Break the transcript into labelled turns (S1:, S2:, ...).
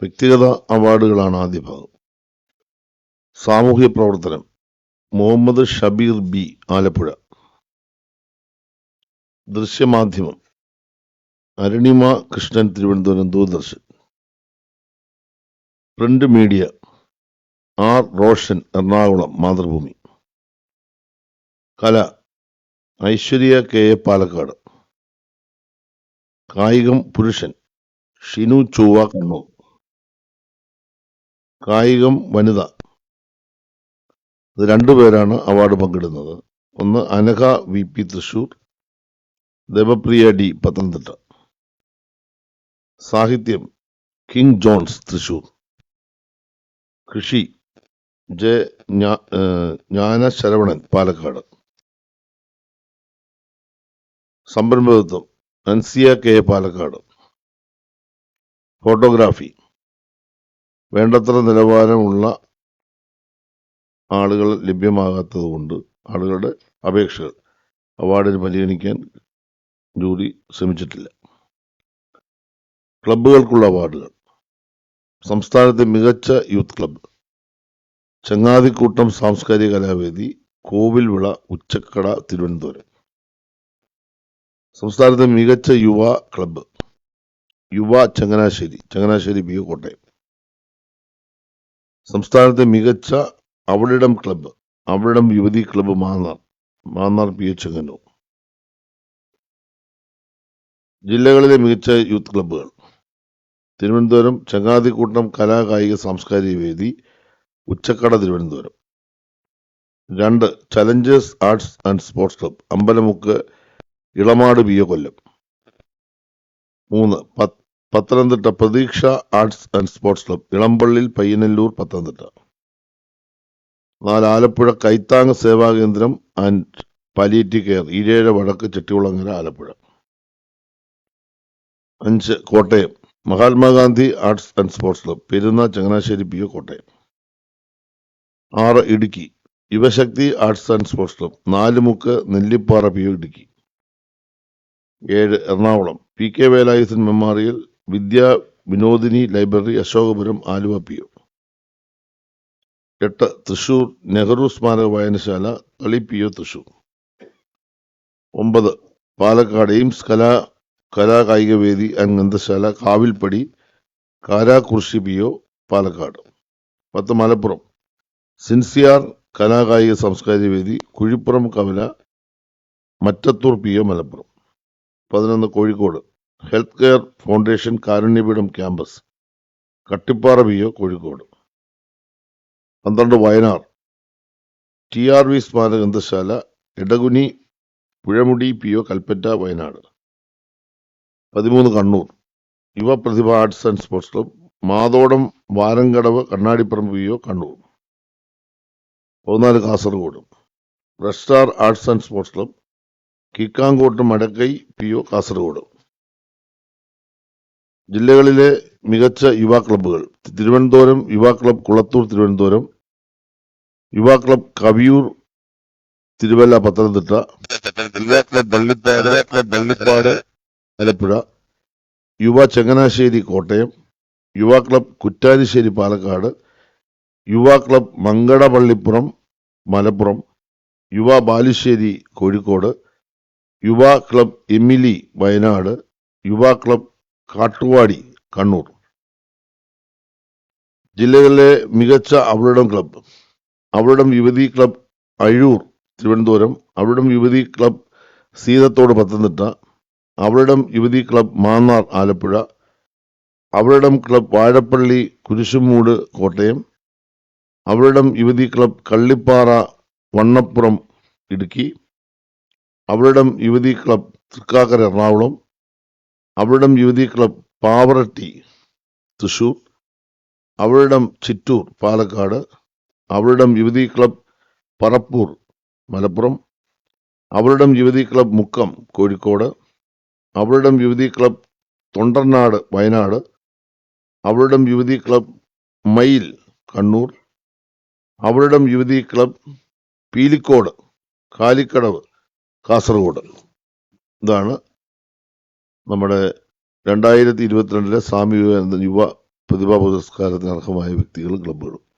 S1: വ്യക്തിഗത അവാർഡുകളാണ് ആദ്യ ഭാഗം. സാമൂഹ്യ പ്രവർത്തനം മുഹമ്മദ് ഷബീർ ബി, ആലപ്പുഴ. ദൃശ്യമാധ്യമം Arunima Krishnan, Thiruvananthapuram, Doordarshan. Print media R Roshan, Ernakulam, Mathrubhumi. കല ഐശ്വര്യ കെ എ, പാലക്കാട്. കായികം പുരുഷൻ ഷിനു ചൊവ്വ, കണ്ണൂർ. കായികം വനിത, ഇത് രണ്ടുപേരാണ് അവാർഡ് പങ്കിടുന്നത്. ഒന്ന് Anagha V P, Thrissur. Devapriya D, Pathanamthitta. സാഹിത്യം കിങ് ജോൺസ്, തൃശൂർ. കൃഷി ജെ ജ്ഞാനശരവണൻ, പാലക്കാട്. സംരംഭകത്വം അൻസിയ കെ, പാലക്കാട്. ഫോട്ടോഗ്രാഫി വേണ്ടത്ര നിലവാരമുള്ള ആളുകൾ ലഭ്യമാകാത്തതുകൊണ്ട് ആളുകളുടെ അപേക്ഷകൾ അവാർഡിന് പരിഗണിക്കാൻ ജൂറി ശ്രമിച്ചിട്ടില്ല. ക്ലബ്ബുകൾക്കുള്ള അവാർഡുകൾ: സംസ്ഥാനത്തെ മികച്ച യൂത്ത് ക്ലബ്ബ് ചങ്ങാതിക്കൂട്ടം സാംസ്കാരിക കലാവേദി, കോവിൽവിള, ഉച്ചക്കട, തിരുവനന്തപുരം. സംസ്ഥാനത്തെ മികച്ച യുവ ക്ലബ്ബ് യുവ ചങ്ങനാശ്ശേരി ബി, കോട്ടയം. സംസ്ഥാനത്തെ മികച്ച അവളിടം ക്ലബ്ബ് അവളിടം യുവതി ക്ലബ്ബ്, മാന്നാർ പി, ചെങ്ങന്നൂർ. ജില്ലകളിലെ മികച്ച യൂത്ത് ക്ലബ്ബുകൾ: തിരുവനന്തപുരം ചങ്ങാതിക്കൂട്ടം കലാ കായിക സാംസ്കാരിക വേദി, ഉച്ചക്കട, Thiruvananthapuram. 2 Challengers arts and sports club, Ambalamukku, Elamad P, കൊല്ലം. 3 പത്തനംതിട്ട പ്രതീക്ഷ arts and sports club, Elampallil, പയ്യന്നല്ലൂർ, Pathanamthitta. 4 Alappuzha കൈത്താങ് സേവാ കേന്ദ്രം ആൻഡ് പാലിയേറ്റീവ് കെയർ, ഈരേഴ വടക്ക്, Chettikulangara, Alappuzha. 5 Kottayam Mahatma Gandhi arts and sports club, Perunna, Changanassery P, Kottayam. 6 Idukki Yuvashakthi arts and sports club, Nalumukku, Nellippara P, Idukki. 7 Ernakulam P K Velayudhan memorial Vidya Vinodini library, Ashokapuram, Aluva P. 8 Thrissur Nehru സ്മാരക വായനശാല, Thali P, Thrissur. 9 Palakkad Aims കലാ കായിക വേദി and ഗ്രന്ഥശാല, Kavilppadi, Karakurissi P, Palakkad. 10 Malappuram സിൻസിയാർ കലാകായിക സാംസ്കാരിക വേദി, കുഴിപ്പുറം കവല, Mattathur P, Malappuram. 11 Kozhikode health care foundation Karunyapeedam campus, Kattippara P, Kozhikode. 12 Wayanad TRV സ്മാരക ഗ്രന്ഥശാല, Edakuni Puzhamudi P, Kalpetta, Wayanad. 13 Kannur Yuvaprathibha arts and sports club, Mathodam Varamkadavu, Kannadiparamba P, Kannur. 14 Kasaragod red star arts and sports club, Kikkankottu Madikai P, Kasaragod. ജില്ലകളിലെ മികച്ച യുവ ക്ലബ്ബുകൾ: തിരുവനന്തപുരം യുവ ക്ലബ്ബ് കുളത്തൂർ, തിരുവനന്തപുരം. യുവ ക്ലബ്ബ് കവിയൂർ, തിരുവല്ല, പത്തനംതിട്ട. ആലപ്പുഴ. യുവ ചങ്ങനാശ്ശേരി, കോട്ടയം. യുവ ക്ലബ്ബ് കുറ്റാലിശ്ശേരി, പാലക്കാട്. യുവ ക്ലബ്ബ് മങ്കടപള്ളിപ്പുറം, മലപ്പുറം. യുവ ബാലുശ്ശേരി, കോഴിക്കോട്. യുവ ക്ലബ്ബ് എമിലി, വയനാട്. യുവ ക്ലബ്ബ് കാട്ടുവാടി, കണ്ണൂർ. ജില്ലകളിലെ മികച്ച അവളിടം ക്ലബ്ബ്: അവളിടം യുവതി ക്ലബ്ബ് അഴൂർ, തിരുവനന്തപുരം. അവളിടം യുവതി ക്ലബ്ബ് സീതത്തോട്, പത്തനംതിട്ട. അവളിടം യുവതി ക്ലബ്ബ് മാന്നാർ, ആലപ്പുഴ. അവളിടം ക്ലബ്ബ് വാഴപ്പള്ളി കുരിശുമൂട്, കോട്ടയം. അവളിടം യുവതി ക്ലബ്ബ് കള്ളിപ്പാറ വണ്ണപ്പുറം, ഇടുക്കി. അവളിടം യുവതി ക്ലബ്ബ് തൃക്കാക്കര, എറണാകുളം. അവളിടം യുവതി ക്ലബ്ബ് പാവറട്ടി, തൃശൂർ. അവളിടം ചിറ്റൂർ, പാലക്കാട്. അവളിടം യുവതി ക്ലബ്ബ് പറപ്പൂർ, മലപ്പുറം. അവളിടം യുവതി ക്ലബ്ബ് മുക്കം, കോഴിക്കോട്. അവളിടം യുവതി ക്ലബ്ബ് തൊണ്ടർനാട്, വയനാട്. അവളിടം യുവതി ക്ലബ്ബ് മയിൽ, കണ്ണൂർ. അവളിടം യുവതി ക്ലബ്ബ് പീലിക്കോട്, കാലിക്കടവ്, കാസർഗോഡ്. ഇതാണ് നമ്മുടെ 2022 സ്വാമി വിവേകാനന്ദ യുവ പ്രതിഭാ പുരസ്കാരത്തിന് അർഹമായ വ്യക്തികളും ക്ലബ്ബുകളും.